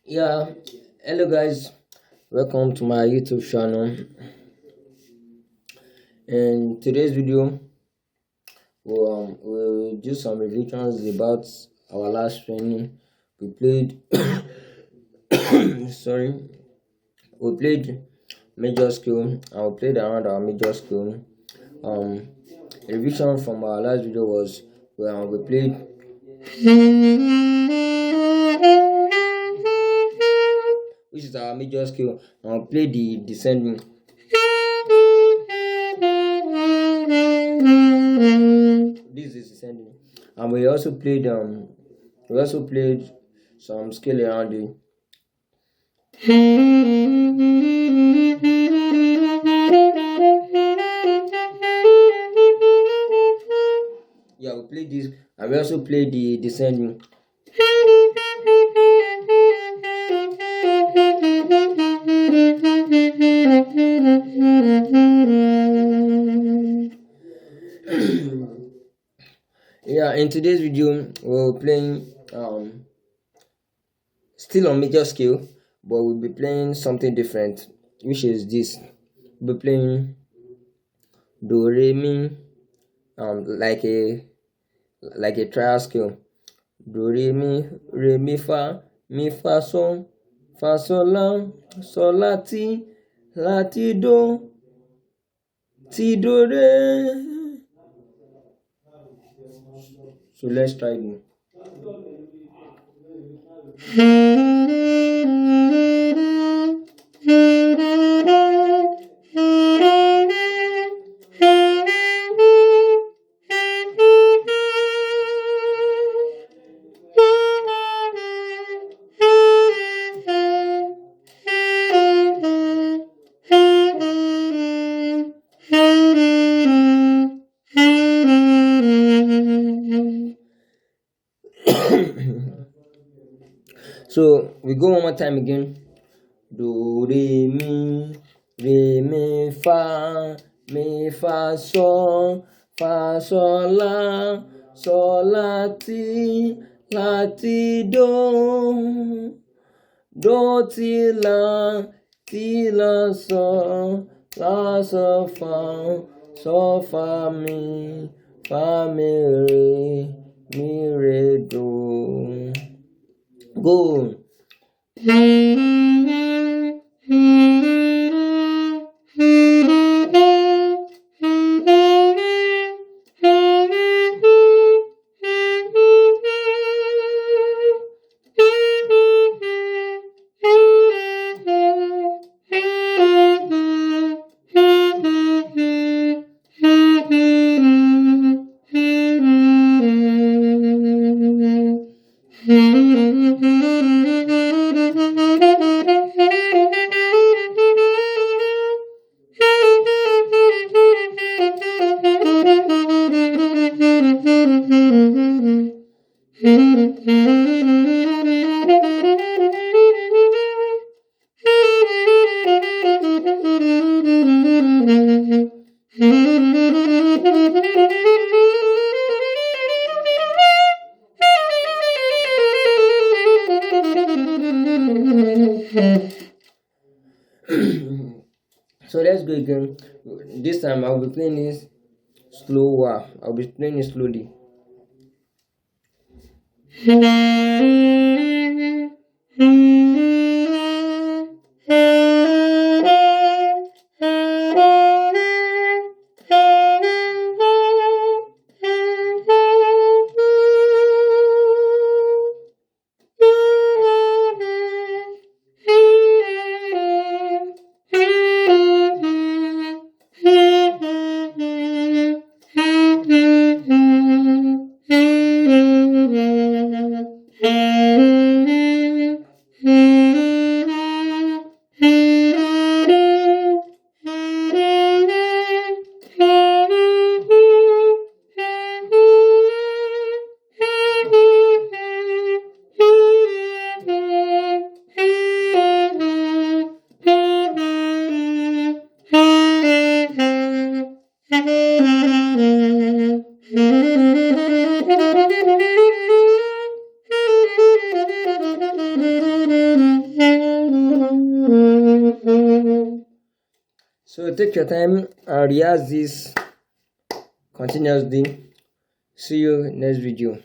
Yeah, hello guys, welcome to my YouTube channel. In today's video, we'll do some revisions about our last training. We played, sorry, we played major skill and we played around our major skill. Um, revision from our last video was we played. Which is our major skill, and we played the descending. This is descending, and we also played some scale around it. Yeah, we played this, and we also played the descending. Yeah, in today's video we're playing still on major scale, but we'll be playing something different, which is this. We'll be playing do re mi, like a trial scale. Do re mi fa sol la ti do re. So let's try it. So we go one more time again. Do re mi fa sol la ti do ti la fa mi re do. Go. So let's go again. This time I'll be playing this slower. I'll be playing it slowly. So take your time and rehearse this continuously. See you next video.